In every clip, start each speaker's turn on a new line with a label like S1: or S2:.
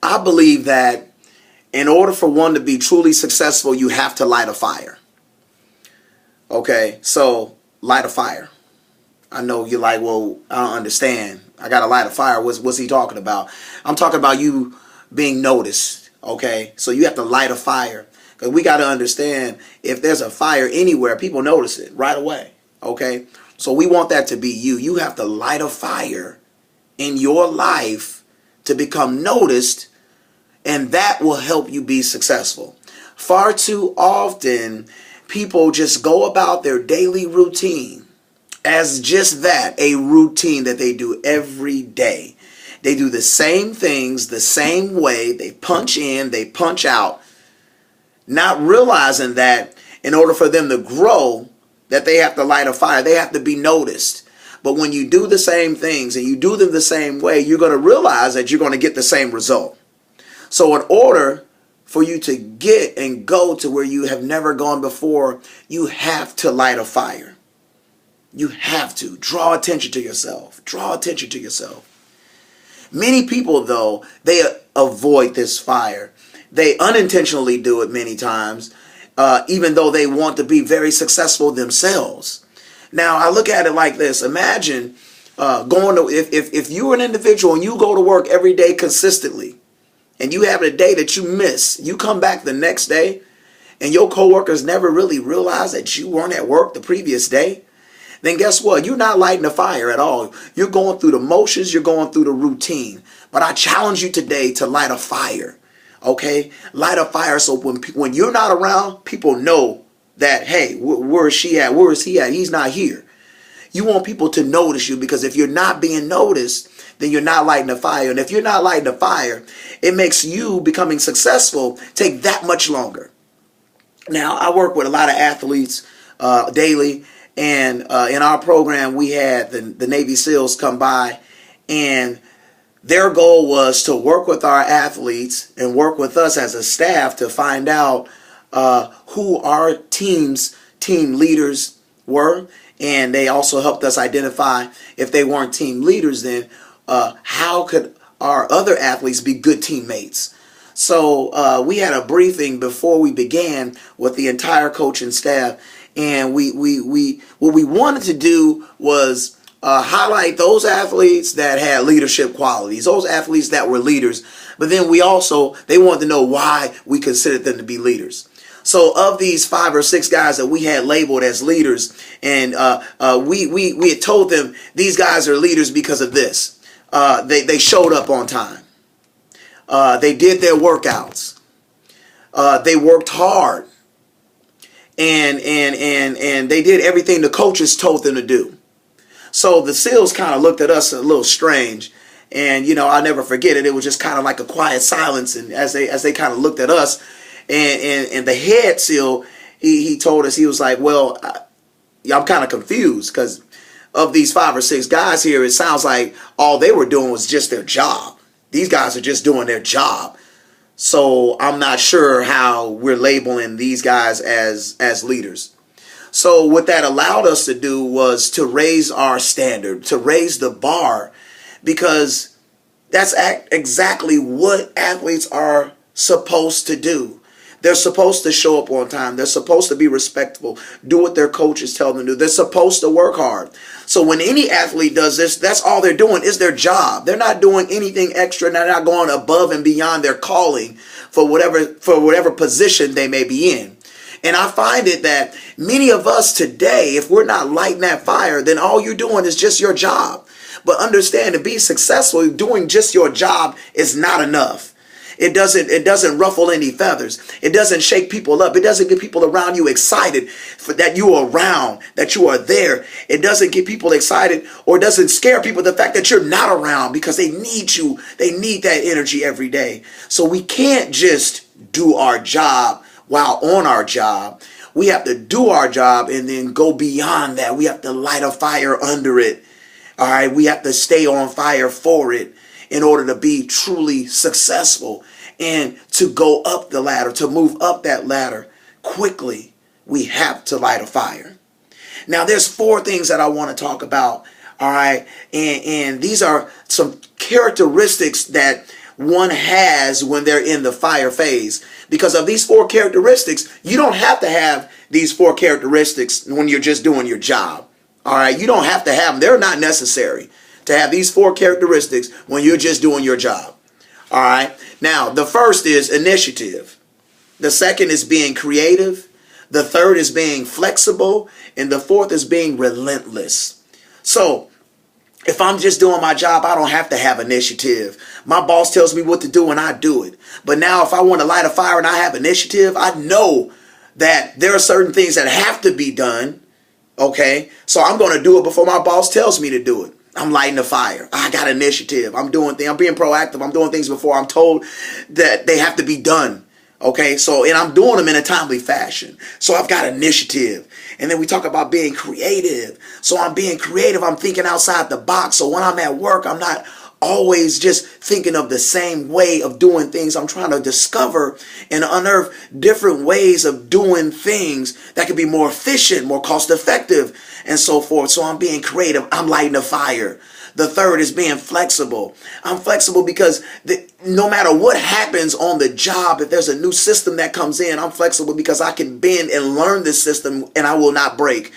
S1: I believe that in order for one to be truly successful, you have to light a fire. Okay, so light a fire. I know you're like, well, I don't understand. I got to light a fire. What's he talking about? I'm talking about you being noticed. Okay, so you have to light a fire. Because we got to understand, if there's a fire anywhere, people notice it right away. Okay, so we want that to be you. You have to light a fire in your life to become noticed, and that will help you be successful. Far too often, people just go about their daily routine as just that, a routine that they do every day. They do the same things the same way. They punch in, they punch out, not realizing that in order for them to grow, that they have to light a fire. They have to be noticed. But when you do the same things and you do them the same way, you're going to realize that you're going to get the same result. So in order for you to get and go to where you have never gone before, you have to light a fire. You have to draw attention to yourself. Draw attention to yourself. Many people, though, they avoid this fire. They unintentionally do it many times, even though they want to be very successful themselves. Now, I look at it like this. Imagine going to, if you're an individual and you go to work every day consistently, and you have a day that you miss, you come back the next day, and your coworkers never really realize that you weren't at work the previous day, then guess what? You're not lighting a fire at all. You're going through the motions. You're going through the routine. But I challenge you today to light a fire. Okay? Light a fire so when you're not around, people know that, hey, where is she at? Where is he at? He's not here. You want people to notice you, because if you're not being noticed, then you're not lighting a fire. And if you're not lighting a fire, it makes you becoming successful take that much longer. Now, I work with a lot of athletes daily. And in our program, we had the Navy SEALs come by, and their goal was to work with our athletes and work with us as a staff to find out who our team leaders were. And they also helped us identify, if they weren't team leaders, then how could our other athletes be good teammates. So we had a briefing before we began with the entire coaching staff. And what we wanted to do was highlight those athletes that had leadership qualities, those athletes that were leaders. But then they wanted to know why we considered them to be leaders. So of these 5 or 6 guys that we had labeled as leaders, and we had told them these guys are leaders because of this. They showed up on time. They did their workouts. They worked hard. And they did everything the coaches told them to do. So the SEALs kind of looked at us a little strange. And, I'll never forget it. It was just kind of like a quiet silence. And as they kind of looked at us, and the head SEAL, he told us, he was like, well, I'm kind of confused, because of these 5 or 6 guys here, it sounds like all they were doing was just their job. These guys are just doing their job. So I'm not sure how we're labeling these guys as leaders. So what that allowed us to do was to raise our standard, to raise the bar, because that's exactly what athletes are supposed to do. They're supposed to show up on time. They're supposed to be respectful, do what their coaches tell them to do. They're supposed to work hard. So when any athlete does this, that's all they're doing is their job. They're not doing anything extra. They're not going above and beyond their calling for whatever position they may be in. And I find it that many of us today, if we're not lighting that fire, then all you're doing is just your job. But understand, to be successful, doing just your job is not enough. It doesn't ruffle any feathers. It doesn't shake people up. It doesn't get people around you excited for that you are around, that you are there. It doesn't get people excited, or doesn't scare people the fact that you're not around, because they need you. They need that energy every day. So we can't just do our job while on our job. We have to do our job and then go beyond that. We have to light a fire under it. All right, we have to stay on fire for it in order to be truly successful and to go up the ladder, to move up that ladder quickly. We have to light a fire. Now, there's 4 things that I want to talk about. All right, and these are some characteristics that one has when they're in the fire phase. Because of these 4 characteristics, you don't have to have these 4 characteristics when you're just doing your job. All right, you don't have to have them. They're not necessary to have these 4 characteristics when you're just doing your job. All right, now the first is initiative. The second is being creative. The third is being flexible. And the fourth is being relentless. So if I'm just doing my job, I don't have to have initiative. My boss tells me what to do and I do it. But now if I want to light a fire and I have initiative, I know that there are certain things that have to be done. Okay, so I'm going to do it before my boss tells me to do it. I'm lighting a fire. I got initiative. I'm doing things. I'm being proactive. I'm doing things before I'm told that they have to be done. Okay, so, and I'm doing them in a timely fashion. So I've got initiative. And then we talk about being creative. So I'm being creative. I'm thinking outside the box. So when I'm at work, I'm not always just thinking of the same way of doing things. I'm trying to discover and unearth different ways of doing things that could be more efficient, more cost effective, and so forth. So I'm being creative. I'm lighting a fire. The third is being flexible. I'm flexible because no matter what happens on the job, if there's a new system that comes in, I'm flexible because I can bend and learn this system and I will not break.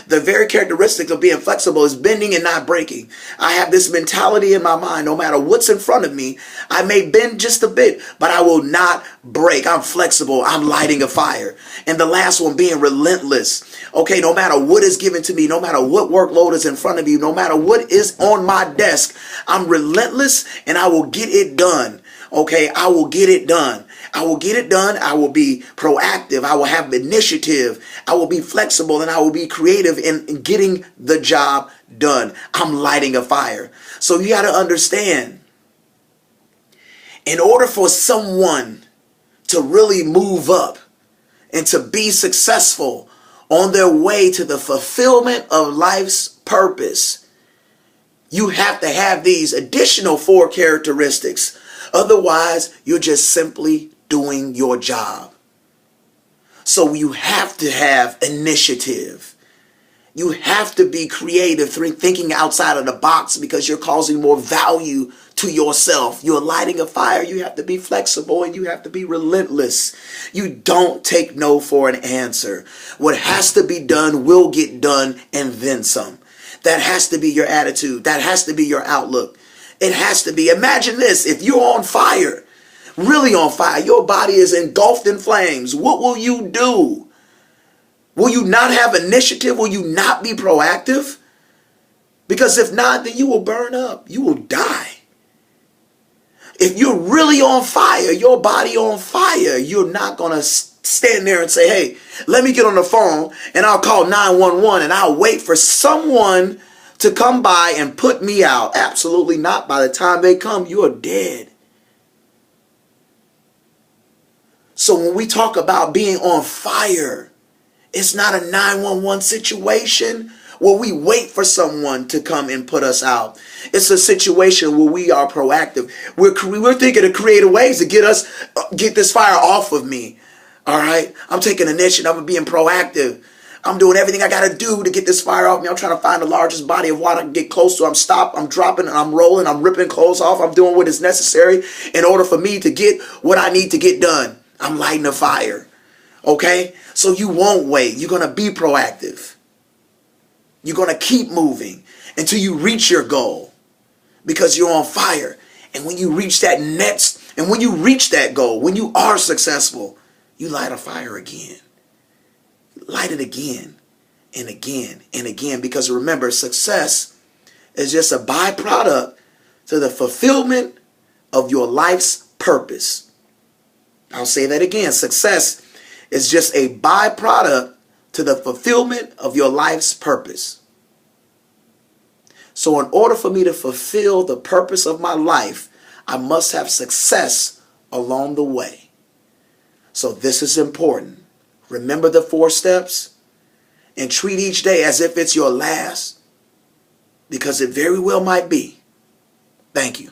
S1: The very characteristic of being flexible is bending and not breaking. I have this mentality in my mind, no matter what's in front of me, I may bend just a bit, but I will not break. I'm flexible. I'm lighting a fire. And the last one, being relentless. Okay, no matter what is given to me, no matter what workload is in front of you, no matter what is on my desk, I'm relentless and I will get it done. Okay, I will get it done. I will get it done. I will be proactive. I will have initiative. I will be flexible and I will be creative in getting the job done. I'm lighting a fire. So you got to understand, in order for someone to really move up and to be successful on their way to the fulfillment of life's purpose, you have to have these additional 4 characteristics. Otherwise, you're just simply doing your job. So you have to have initiative. You have to be creative, thinking outside of the box, because you're causing more value to yourself. You're lighting a fire. You have to be flexible and you have to be relentless. You don't take no for an answer. What has to be done will get done and then some. That has to be your attitude. That has to be your outlook. It has to be. Imagine this. If you're on fire, really on fire, your body is engulfed in flames, what will you do? Will you not have initiative? Will you not be proactive? Because if not, then you will burn up. You will die. If you're really on fire, your body on fire, you're not going to stand there and say, hey, let me get on the phone and I'll call 911 and I'll wait for someone to come by and put me out. Absolutely not. By the time they come, you're dead. So when we talk about being on fire, it's not a 911 situation where we wait for someone to come and put us out. It's a situation where we are proactive. We're thinking of creative ways to get this fire off of me. All right? I'm taking initiative. I'm being proactive. I'm doing everything I got to do to get this fire off me. I'm trying to find the largest body of water I can get close to. I'm stopping, I'm dropping, and I'm rolling. I'm ripping clothes off. I'm doing what is necessary in order for me to get what I need to get done. I'm lighting a fire. Okay? So you won't wait. You're going to be proactive. You're going to keep moving until you reach your goal because you're on fire. And when you reach that goal, when you are successful, you light a fire again. Light it again and again and again, because remember, success is just a byproduct to the fulfillment of your life's purpose. I'll say that again. Success is just a byproduct to the fulfillment of your life's purpose. So in order for me to fulfill the purpose of my life, I must have success along the way. So this is important. Remember the 4 steps and treat each day as if it's your last, because it very well might be. Thank you.